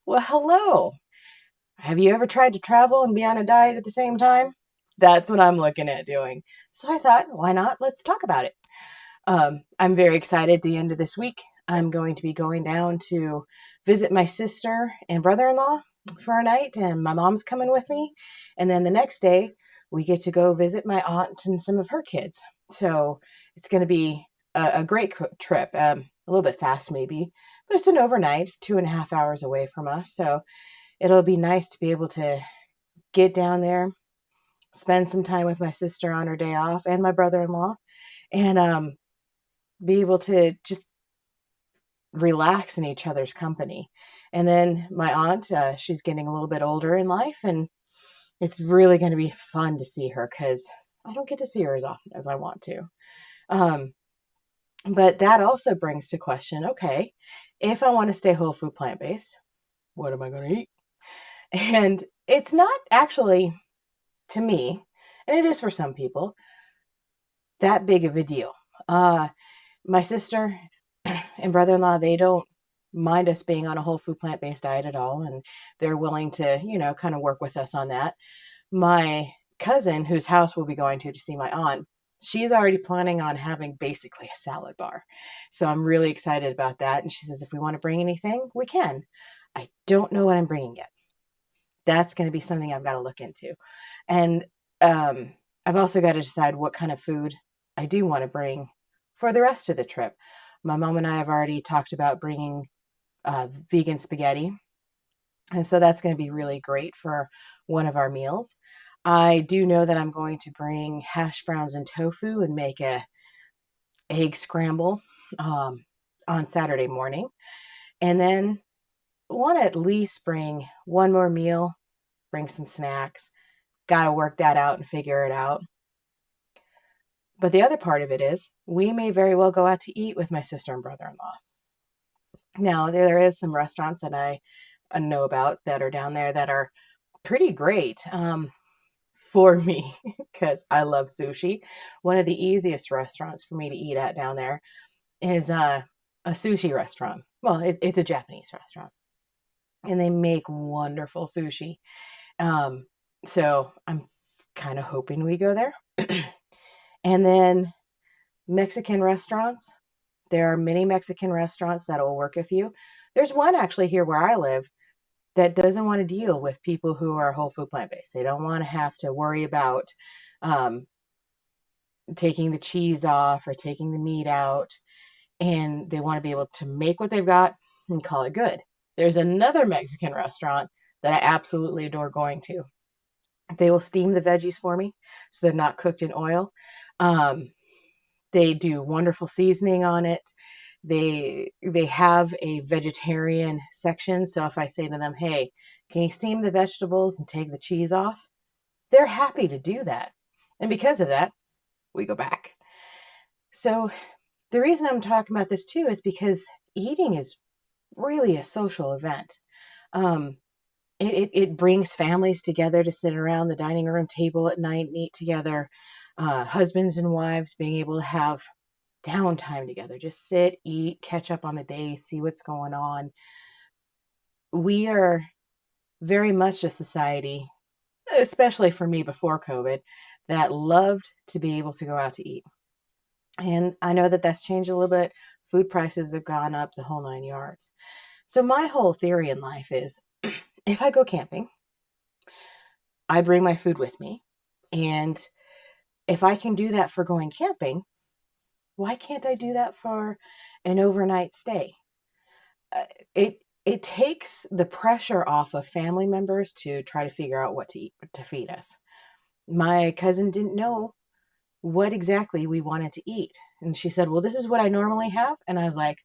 Well, hello. Have you ever tried to travel and be on a diet at the same time? That's what I'm looking at doing. So I thought, why not? Let's talk about it. I'm very excited at the end of this week. I'm going to be going down to visit my sister and brother in law for a night, and my mom's coming with me. And then the next day, we get to go visit my aunt and some of her kids. So it's going to be a great trip. A little bit fast, maybe, but it's an overnight. It's 2.5 hours away from us. So it'll be nice to be able to get down there, spend some time with my sister on her day off and my brother in law, and be able to just relax in each other's company. And then my aunt, she's getting a little bit older in life, and it's really going to be fun to see her because I don't get to see her as often as I want to. Um, but that also brings to question, okay, if I want to stay whole food plant based, what am I going to eat? And it's not actually, to me, and it is for some people, that big of a deal. Uh, my sister and brother in law, they don't mind us being on a whole food plant based diet at all. And they're willing to, kind of work with us on that. My cousin, whose house we'll be going to see my aunt, she's already planning on having basically a salad bar. So I'm really excited about that. And she says, if we want to bring anything, we can. I don't know what I'm bringing yet. That's going to be something I've got to look into. And I've also got to decide what kind of food I do want to bring for the rest of the trip. My mom and I have already talked about bringing vegan spaghetti. And so that's going to be really great for one of our meals. I do know that I'm going to bring hash browns and tofu and make a egg scramble um, on Saturday morning. And then want to at least bring one more meal, bring some snacks. Got to work that out and figure it out. But the other part of it is we may very well go out to eat with my sister and brother in law. Now, there is some restaurants that I know about that are down there that are pretty great for me because I love sushi. One of the easiest restaurants for me to eat at down there is a sushi restaurant. Well, it's a Japanese restaurant, and they make wonderful sushi. Um, so I'm kind of hoping we go there. And then Mexican restaurants. There are many Mexican restaurants that will work with you. There's one actually here where I live that doesn't want to deal with people who are whole food plant based. They don't want to have to worry about um, taking the cheese off or taking the meat out. And they want to be able to make what they've got and call it good. There's another Mexican restaurant that I absolutely adore going to. They will steam the veggies for me so they're not cooked in oil. Um, they do wonderful seasoning on it. They have a vegetarian section. So if I say to them, hey, can you steam the vegetables and take the cheese off? They're happy to do that. And because of that, we go back. So the reason I'm talking about this too is because eating is really a social event. Um, it brings families together to sit around the dining room table at night and eat together. Husbands and wives being able to have downtime together, just sit, eat, catch up on the day, see what's going on. We are very much a society, especially for me before COVID, that loved to be able to go out to eat. And I know that that's changed a little bit. Food prices have gone up the whole 9 yards. So, my whole theory in life is if I go camping, I bring my food with me. And if I can do that for going camping, why can't I do that for an overnight stay? It takes the pressure off of family members to try to figure out what to eat to feed us. My cousin didn't know what exactly we wanted to eat. And she said, well, this is what I normally have. And I was like,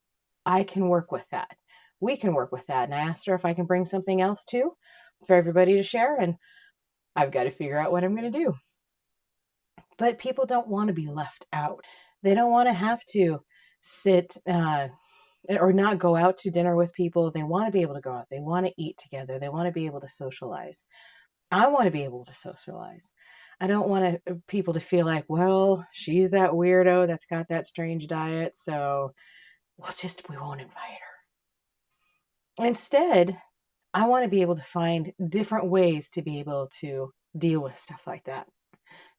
I can work with that. We can work with that. And I asked her if I can bring something else too for everybody to share. And I've got to figure out what I'm going to do. But people don't want to be left out. They don't want to have to sit or not go out to dinner with people. They want to be able to go out. They want to eat together. They want to be able to socialize. I want to be able to socialize. I don't want people to feel like, well, she's that weirdo that's got that strange diet, so we won't invite her. Instead, I want to be able to find different ways to be able to deal with stuff like that.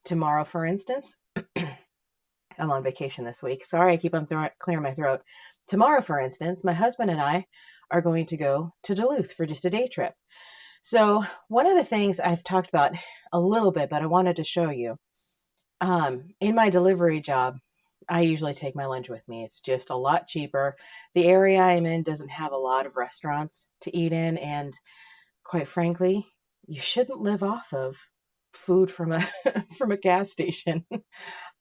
Tomorrow, for instance, I'm on vacation this week. Sorry, I keep on clearing my throat. Tomorrow, for instance, my husband and I are going to go to Duluth for just a day trip. So, one of the things I've talked about a little bit, but I wanted to show you, in my delivery job, I usually take my lunch with me. It's just a lot cheaper. The area I'm in doesn't have a lot of restaurants to eat in, and quite frankly, you shouldn't live off of food from a from a gas station.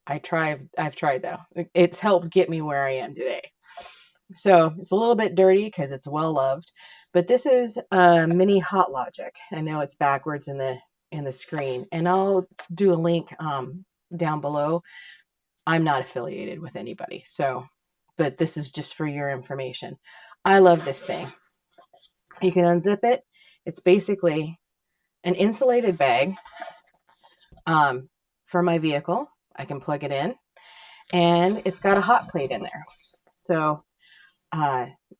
I've tried though. It's helped get me where I am today. So it's a little bit dirty because it's well loved, but this is a mini Hot Logic. I know it's backwards in the screen, and I'll do a link down below. I'm not affiliated with anybody, so but this is just for your information. I love this thing. You can unzip it. It's basically an insulated bag for my vehicle. I can plug it in, and it's got a hot plate in there. So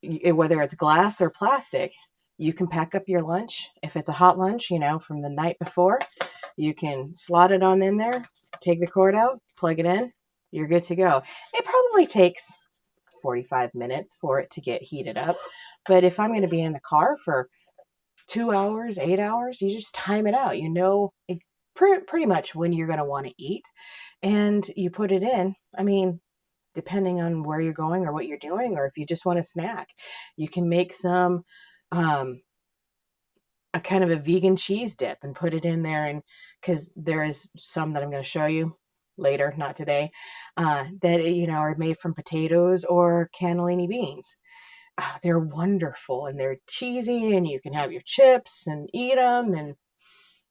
whether it's glass or plastic, you can pack up your lunch. If it's a hot lunch, from the night before, you can slot it on in there, take the cord out, plug it in, you're good to go. It probably takes 45 minutes for it to get heated up. But if I'm going to be in the car for 2 hours, 8 hours, you just time it out. Pretty much when you're going to want to eat, and you put it in. I mean, depending on where you're going or what you're doing, or if you just want a snack, you can make some a kind of a vegan cheese dip and put it in there. And because there is some that I'm going to show you later, not today, that are made from potatoes or cannellini beans. They're wonderful, and they're cheesy, and you can have your chips and eat them,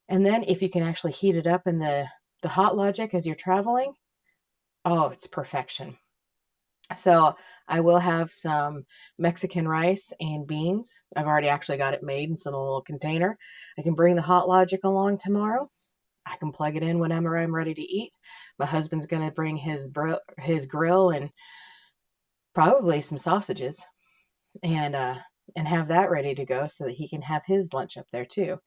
and then if you can actually heat it up in the Hot Logic as you're traveling, oh, it's perfection. So I will have some Mexican rice and beans. I've already actually got it made in some little container. I can bring the Hot Logic along tomorrow. I can plug it in whenever I'm ready to eat. My husband's going to bring his grill and probably some sausages, and have that ready to go so that he can have his lunch up there too.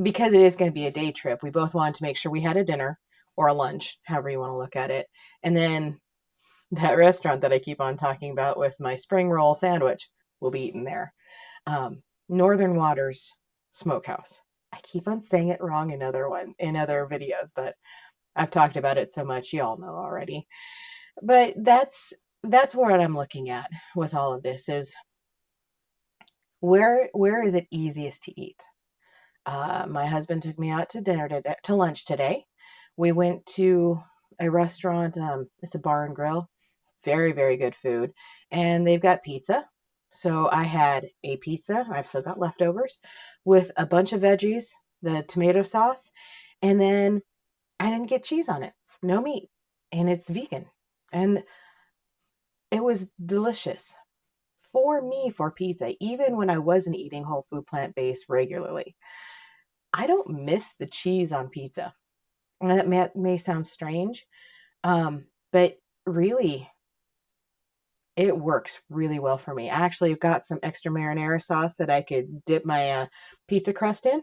Because it is going to be a day trip, we both wanted to make sure we had a dinner or a lunch, however you want to look at it. And then that restaurant that I keep on talking about with my spring roll sandwich will be eaten there. Northern Waters Smokehouse. I keep on saying it wrong in other videos, but I've talked about it so much, y'all know already. But that's what I'm looking at with all of this is where is it easiest to eat? My husband took me out to lunch today. We went to a restaurant. It's a bar and grill. Very, very good food. And they've got pizza. So I had a pizza. I've still got leftovers with a bunch of veggies, the tomato sauce, and then I didn't get cheese on it. No meat. And it's vegan. And it was delicious for me for pizza, even when I wasn't eating whole food plant-based regularly. I don't miss the cheese on pizza. And that may sound strange, but really, it works really well for me. I actually have got some extra marinara sauce that I could dip my pizza crust in.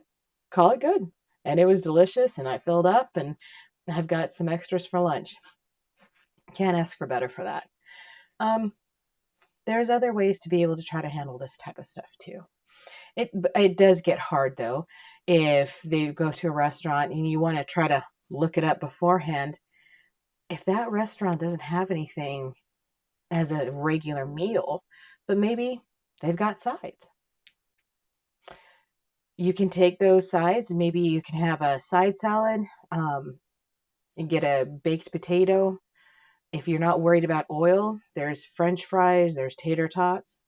Call it good. And it was delicious, and I filled up, and I've got some extras for lunch. Can't ask for better for that. There's other ways to be able to try to handle this type of stuff too. It does get hard though if they go to a restaurant and you want to try to look it up beforehand. If that restaurant doesn't have anything as a regular meal, but maybe they've got sides, you can take those sides. Maybe you can have a side salad, and get a baked potato. If you're not worried about oil, there's French fries, there's tater tots.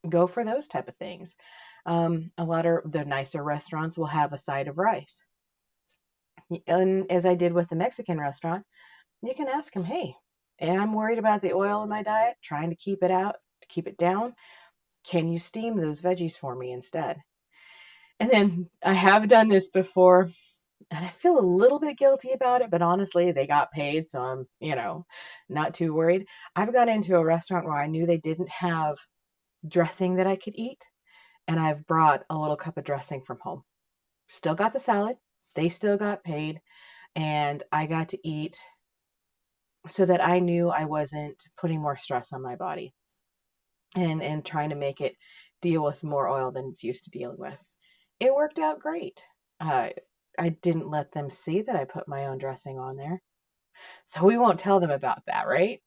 Go for those type of things. A lot of the nicer restaurants will have a side of rice. And as I did with the Mexican restaurant, you can ask them, hey, I'm worried about the oil in my diet, trying to keep it down. Can you steam those veggies for me instead? And then I have done this before, and I feel a little bit guilty about it, but honestly, they got paid, so I'm, not too worried. I've got into a restaurant where I knew they didn't have dressing that I could eat, and I've brought a little cup of dressing from home. Still got the salad. They still got paid, and I got to eat so that I knew I wasn't putting more stress on my body and trying to make it deal with more oil than it's used to dealing with. It worked out great. Uh, I didn't let them see that I put my own dressing on there. So we won't tell them about that, right?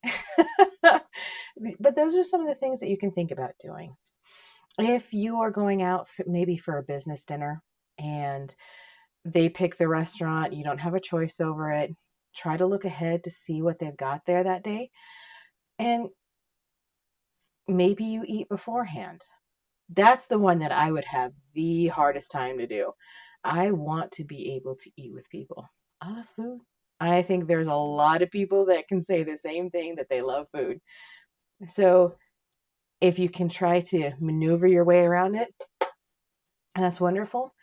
But those are some of the things that you can think about doing. If you are going out maybe for a business dinner and they pick the restaurant, you don't have a choice over it, try to look ahead to see what they've got there that day. And maybe you eat beforehand. That's the one that I would have the hardest time to do. I want to be able to eat with people. I love food. I think there's a lot of people that can say the same thing, that they love food. So if you can try to maneuver your way around it, that's wonderful.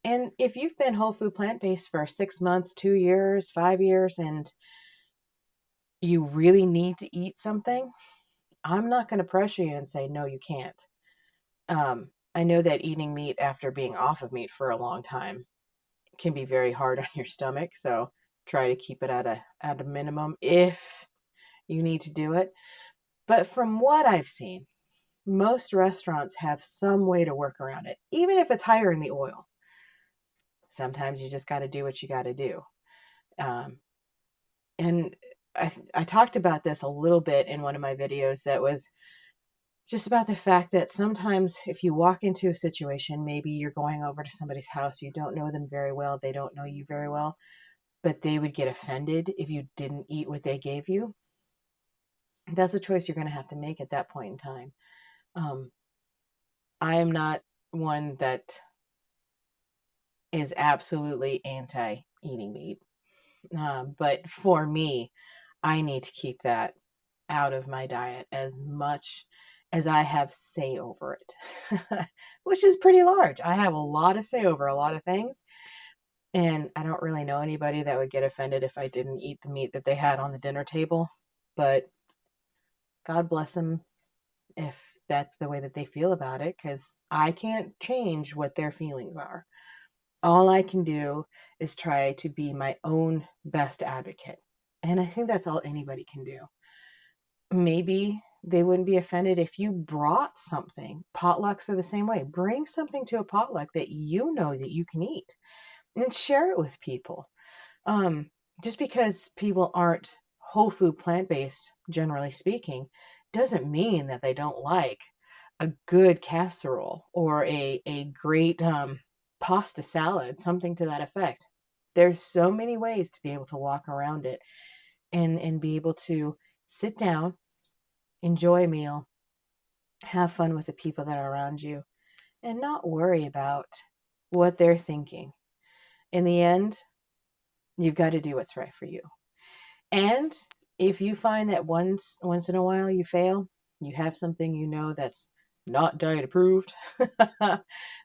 And if you've been whole food plant-based for 6 months, 2 years, 5 years, and you really need to eat something, I'm not going to pressure you and say, no, you can't. I know that eating meat after being off of meat for a long time can be very hard on your stomach. So try to keep it at a minimum if you need to do it. But from what I've seen, most restaurants have some way to work around it, even if it's higher in the oil. Sometimes you just got to do what you got to do. Um, and I talked about this a little bit in one of my videos that was just about the fact that sometimes if you walk into a situation, maybe you're going over to somebody's house, you don't know them very well, they don't know you very well, but they would get offended if you didn't eat what they gave you. That's a choice you're going to have to make at that point in time. I am not one that is absolutely anti eating meat. But for me, I need to keep that out of my diet as much as I have say over it, which is pretty large. I have a lot of say over a lot of things. And I don't really know anybody that would get offended if I didn't eat the meat that they had on the dinner table. But God bless them if that's the way that they feel about it, because I can't change what their feelings are. All I can do is try to be my own best advocate. And I think that's all anybody can do. Maybe they wouldn't be offended if you brought something. Potlucks are the same way. Bring something to a potluck that you know that you can eat and share it with people. Just because people aren't whole food plant-based, generally speaking, doesn't mean that they don't like a good casserole or a great pasta salad, something to that effect. There's so many ways to be able to walk around it and be able to sit down, enjoy a meal, have fun with the people that are around you, and not worry about what they're thinking. In the end, you've got to do what's right for you. And if you find that once in a while you fail, you have something you know that's not diet approved.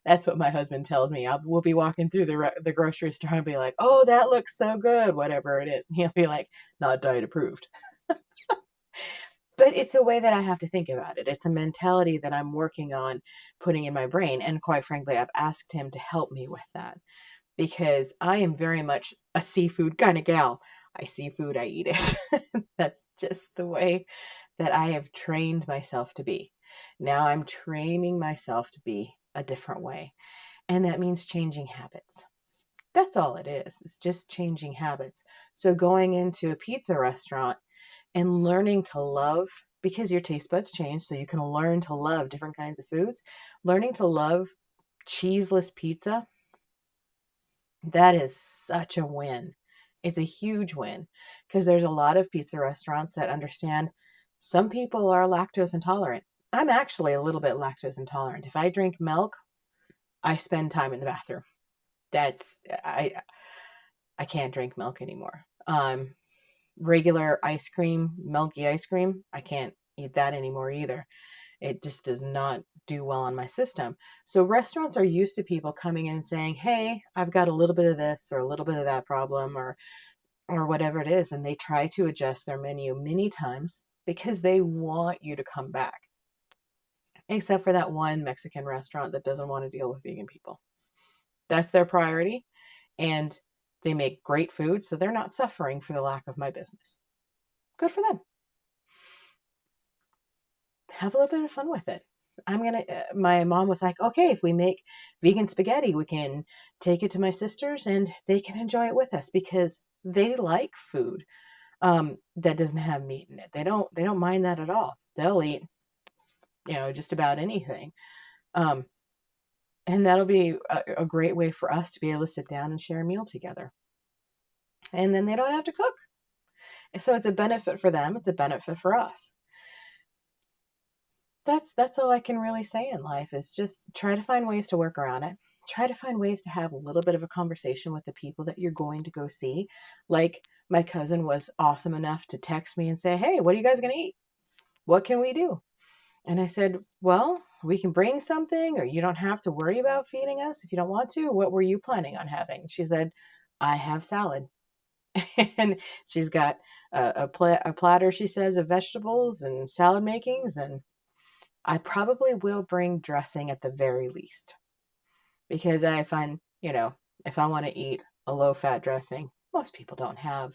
That's what my husband tells me. We'll be walking through the grocery store and be like, "Oh, that looks so good," whatever it is. He'll be like, "Not diet approved." But it's a way that I have to think about it. It's a mentality that I'm working on putting in my brain. And quite frankly, I've asked him to help me with that because I am very much a seafood kind of gal. I see food, I eat it. That's just the way that I have trained myself to be. Now I'm training myself to be a different way. And that means changing habits. That's all it is. It's just changing habits. So going into a pizza restaurant and learning to love, because your taste buds change, so you can learn to love different kinds of foods. Learning to love cheeseless pizza, that is such a win. It's a huge win because there's a lot of pizza restaurants that understand some people are lactose intolerant. I'm actually a little bit lactose intolerant. If I drink milk, I spend time in the bathroom. That's I can't drink milk anymore. Regular ice cream, milky ice cream, I can't eat that anymore either. It just does not do well on my system. So restaurants are used to people coming in and saying, "Hey, I've got a little bit of this or a little bit of that problem or whatever it is," and they try to adjust their menu many times because they want you to come back. except for that one Mexican restaurant that doesn't want to deal with vegan people. That's their priority. And they make great food, so they're not suffering for the lack of my business. Good for them. Have a little bit of fun with it. My mom was like, okay, if we make vegan spaghetti, we can take it to my sisters and they can enjoy it with us because they like food that doesn't have meat in it. They don't mind that at all. They'll eat, just about anything. Um, and that'll be a great way for us to be able to sit down and share a meal together. And then they don't have to cook. So it's a benefit for them. It's a benefit for us. That's all I can really say in life is just try to find ways to work around it. Try to find ways to have a little bit of a conversation with the people that you're going to go see. Like my cousin was awesome enough to text me and say, "Hey, what are you guys going to eat? What can we do?" And I said, "Well, we can bring something, or you don't have to worry about feeding us if you don't want to. What were you planning on having?" She said, "I have salad." And she's got a platter, she says, of vegetables and salad makings, and I probably will bring dressing at the very least because I find, if I want to eat a low fat dressing, most people don't have.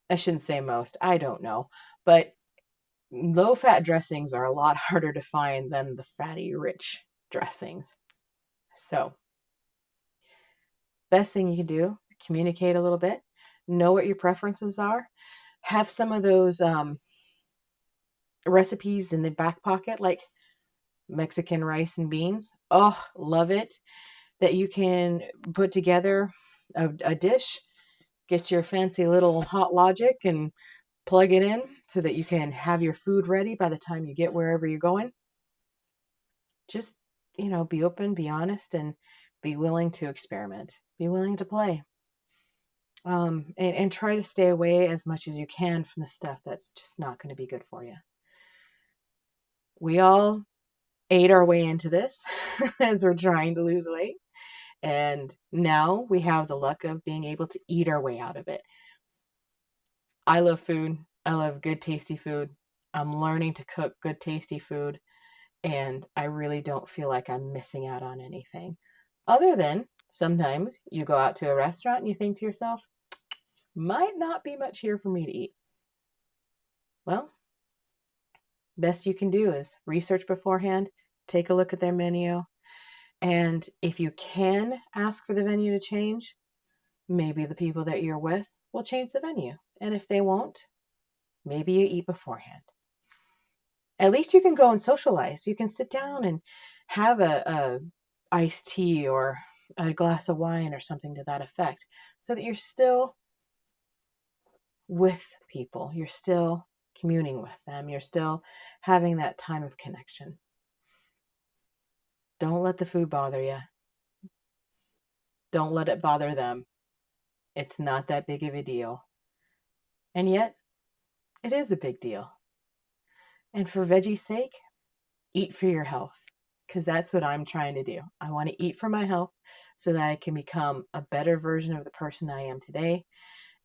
I shouldn't say most, I don't know, but low fat dressings are a lot harder to find than the fatty, rich dressings. So, best thing you can do, communicate a little bit, know what your preferences are, have some of those recipes in the back pocket, like Mexican rice and beans. Oh, love it. That you can put together a dish, get your fancy little Hot Logic and plug it in so that you can have your food ready by the time you get wherever you're going. Just, be open, be honest, and be willing to experiment. Be willing to play. And try to stay away as much as you can from the stuff that's just not going to be good for you. We all ate our way into this as we're trying to lose weight. And now we have the luck of being able to eat our way out of it. I love food. I love good, tasty food. I'm learning to cook good, tasty food. And I really don't feel like I'm missing out on anything. Other than sometimes you go out to a restaurant and you think to yourself, might not be much here for me to eat. Well, best you can do is research beforehand, take a look at their menu, and if you can ask for the venue to change, maybe the people that you're with will change the venue. And if they won't, maybe you eat beforehand. At least you can go and socialize. You can sit down and have a iced tea or a glass of wine or something to that effect so that you're still with people. You're still communing with them. You're still having that time of connection. Don't let the food bother you. Don't let it bother them. It's not that big of a deal. And yet, it is a big deal. And for veggie's sake, eat for your health, because that's what I'm trying to do. I want to eat for my health so that I can become a better version of the person I am today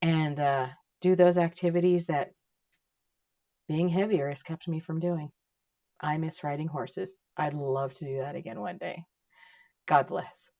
and do those activities that being heavier has kept me from doing. I miss riding horses. I'd love to do that again one day. God bless.